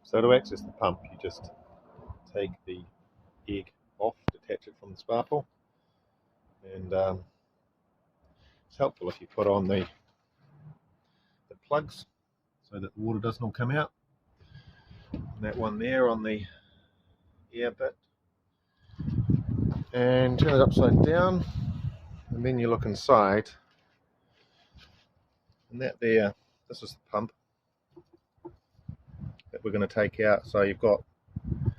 So to access the pump, you just take the egg off, detach it from the sparkle, and it's helpful if you put on the plugs so that the water doesn't all come out. And that one there on the air bit, and turn it upside down, and then you look inside, and that there, this is the pump that we're going to take out. So you've got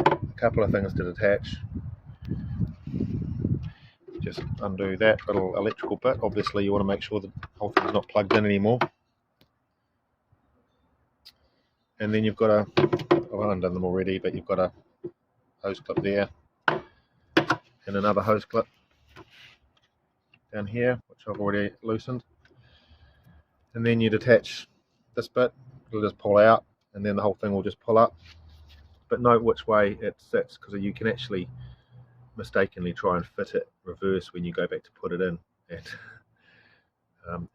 a couple of things to detach. Just undo that little electrical bit. Obviously you want to make sure the whole thing's not plugged in anymore. And then you've got a, well, I've undone them already, but you've got a hose clip there and another hose clip down here, which I've already loosened. And then you detach this bit, it'll just pull out, and then the whole thing will just pull up. But note which way it sits, because you can actually mistakenly try and fit it reverse when you go back to put it in, and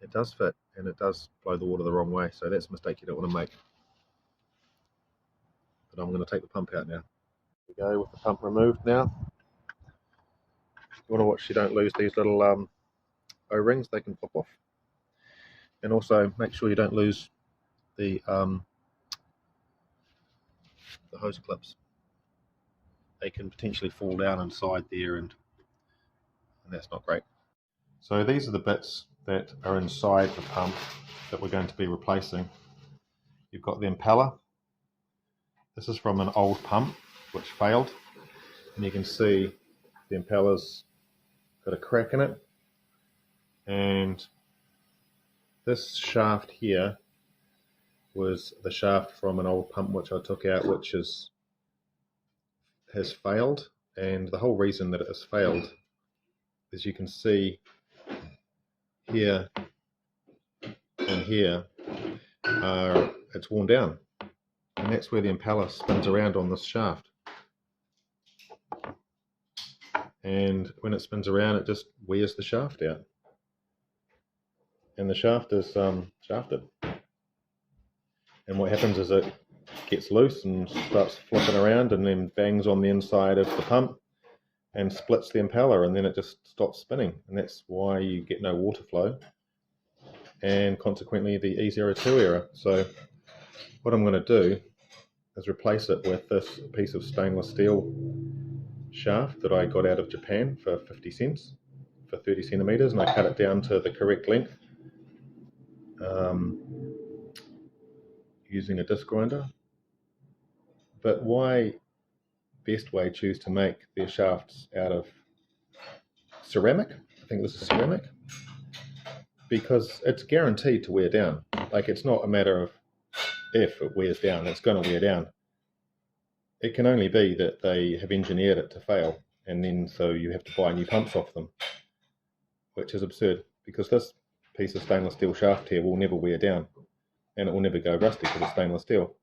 it does fit, and it does blow the water the wrong way, so that's a mistake you don't want to make. But I'm going to take the pump out now. Here we go with the pump removed now. You want to watch you don't lose these little O-rings, they can pop off. And also make sure you don't lose the hose clips. They can potentially fall down inside there, and that's not great. So these are the bits that are inside the pump that we're going to be replacing. You've got the impeller. This is from an old pump which failed, and you can see the impeller's got a crack in it. And this shaft here was the shaft from an old pump which I took out, which has failed. And the whole reason that it has failed, as you can see here and here, it's worn down, and that's where the impeller spins around on this shaft. And when it spins around, it just wears the shaft out, and the shaft is shafted. And what happens is it gets loose and starts flipping around, and then bangs on the inside of the pump and splits the impeller, and then it just stops spinning, and that's why you get no water flow, and consequently the E02 error. So what I'm going to do is replace it with this piece of stainless steel shaft that I got out of Japan for 50 cents for 30 centimeters, and I cut it down to the correct length using a disc grinder. But why Bestway choose to make their shafts out of ceramic? I think this is ceramic, because it's guaranteed to wear down. Like, it's not a matter of if it wears down, it's going to wear down. It can only be that they have engineered it to fail, and then so you have to buy new pumps off them, which is absurd, because this piece of stainless steel shaft here will never wear down, and it will never go rusty because it's stainless steel.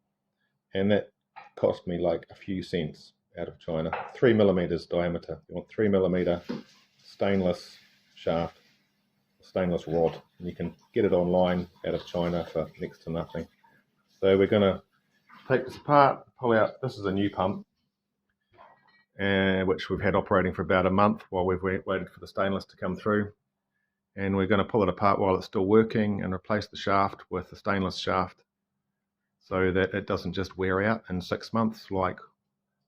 And that cost me like a few cents out of China. 3 millimeters diameter. You want 3 millimeter stainless shaft, stainless rod, and you can get it online out of China for next to nothing. So we're going to take this apart, pull out. This is a new pump, which we've had operating for about a month while we've waited for the stainless to come through. And we're going to pull it apart while it's still working and replace the shaft with the stainless shaft, so that it doesn't just wear out in 6 months like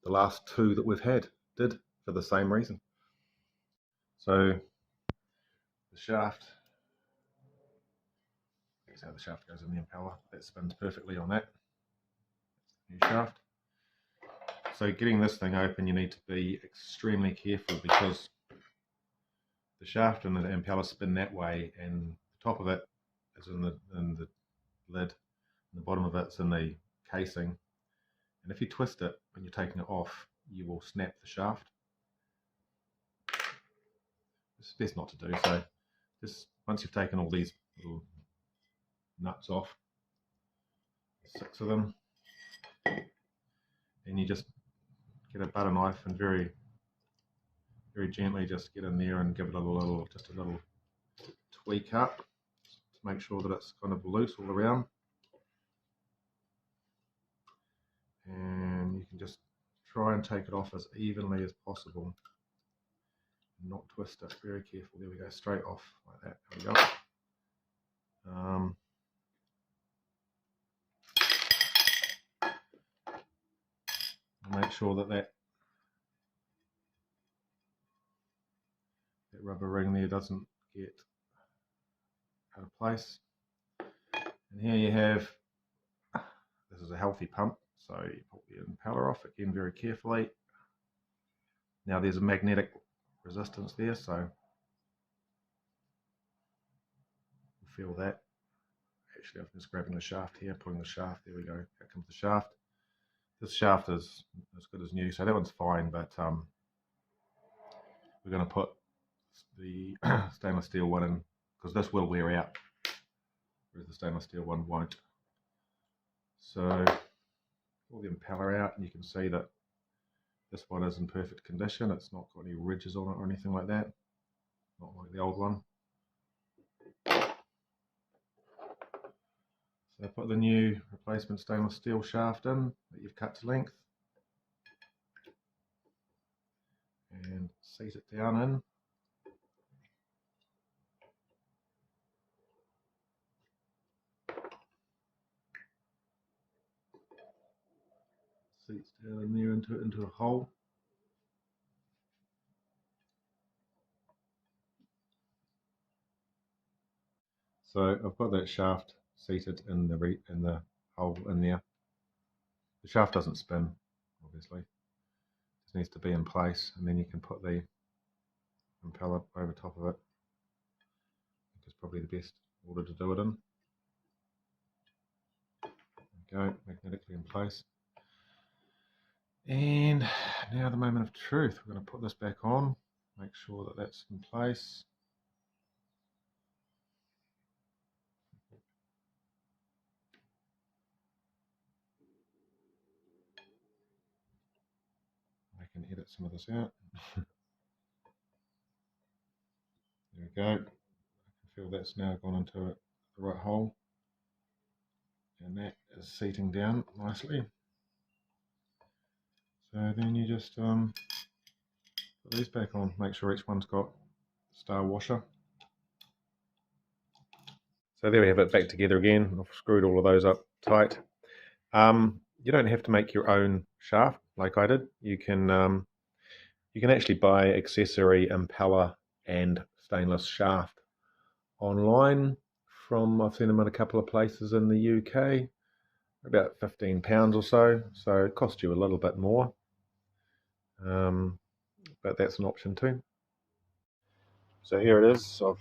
the last two that we've had did, for the same reason. So the shaft, here's how the shaft goes in the impeller. That spins perfectly on that. New shaft. So getting this thing open, you need to be extremely careful, because the shaft and the impeller spin that way, and the top of it is in the lid, and the bottom of it's in the casing. And if you twist it when you're taking it off, you will snap the shaft. It's best not to do so. Just once you've taken all these little nuts off, 6 of them, and you just get a butter knife and very gently just get in there and give it just a little tweak up to make sure that it's kind of loose all around. and you can just try and take it off as evenly as possible, not twist it. Very careful. There we go, straight off like that. There we go. Make sure that rubber ring there doesn't get out of place. And here you have, this is a healthy pump, so you pull the impeller off again very carefully. Now there's a magnetic resistance there, so you'll feel that. Actually, I'm just grabbing the shaft here, pulling the shaft, there we go, out comes the shaft. This shaft is as good as new, so that one's fine, but we're going to put the stainless steel one in, because this will wear out, whereas the stainless steel one won't. So pull the impeller out, and you can see that this one is in perfect condition. It's not got any ridges on it or anything like that, not like the old one. So put the new replacement stainless steel shaft in that you've cut to length, and seat it down in. Seats down in there into a hole. So I've got that shaft seated in the hole in there. The shaft doesn't spin, obviously. It just needs to be in place, and then you can put the impeller over top of it. I think it's probably the best order to do it in. There we go, magnetically in place. And now the moment of truth. We're going to put this back on, make sure that that's in place. I can edit some of this out. There we go. I can feel that's now gone into the right hole, and that is seating down nicely. So then you just put these back on, make sure each one's got a star washer. So there we have it back together again. I've screwed all of those up tight. You don't have to make your own shaft like I did. You can actually buy accessory impeller and stainless shaft online from, I've seen them in a couple of places in the UK, about £15 or so. So it costs you a little bit more, but that's an option too. So here it is. I've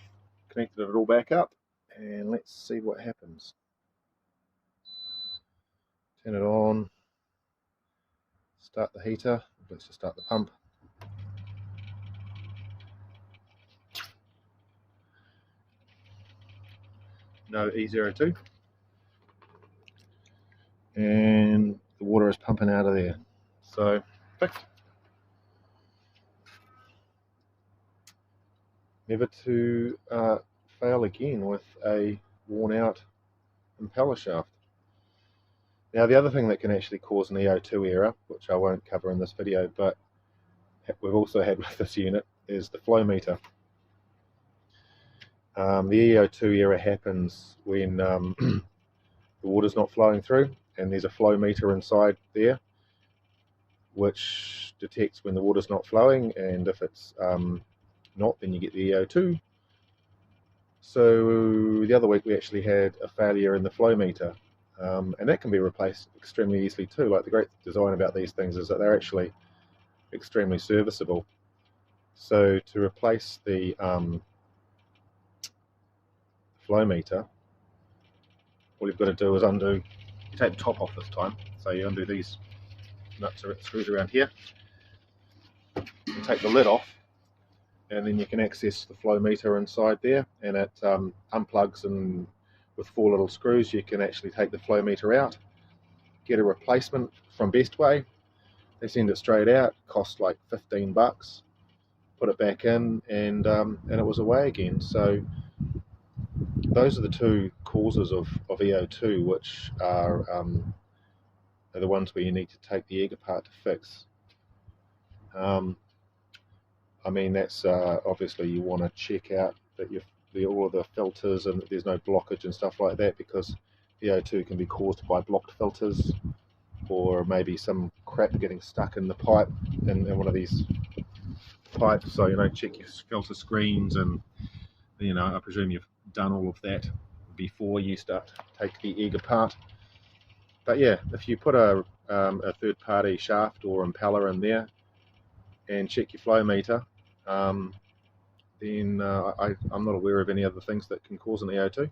connected it all back up, and let's see what happens. Turn it on, start the heater. Let's just start the pump. No E02, and the water is pumping out of there. So fixed. Never to fail again with a worn out impeller shaft. Now the other thing that can actually cause an E02 error, which I won't cover in this video, but we've also had with this unit, is the flow meter. The E02 error happens when the water's not flowing through, and there's a flow meter inside there which detects when the water's not flowing, and if it's not, then you get the E02. So the other week we actually had a failure in the flow meter, and that can be replaced extremely easily too. Like, the great design about these things is that they're actually extremely serviceable. So to replace the flow meter, all you've got to do is undo, you take the top off this time, so you undo these nuts or screws around here, you take the lid off, and then you can access the flow meter inside there, and it unplugs, and with 4 little screws you can actually take the flow meter out, get a replacement from Bestway. They send it straight out, cost like 15 bucks, put it back in, and it was away again. So those are the two causes of E02, which are are the ones where you need to take the egg apart to fix. I mean, that's obviously you want to check out that all of the filters and that there's no blockage and stuff like that, because E02 can be caused by blocked filters, or maybe some crap getting stuck in the pipe in one of these pipes. So, you know, check your filter screens, and, you know, I presume you've done all of that before you start to take the egg apart. But yeah, if you put a third-party shaft or impeller in there and check your flow meter, then I'm not aware of any other things that can cause an E02.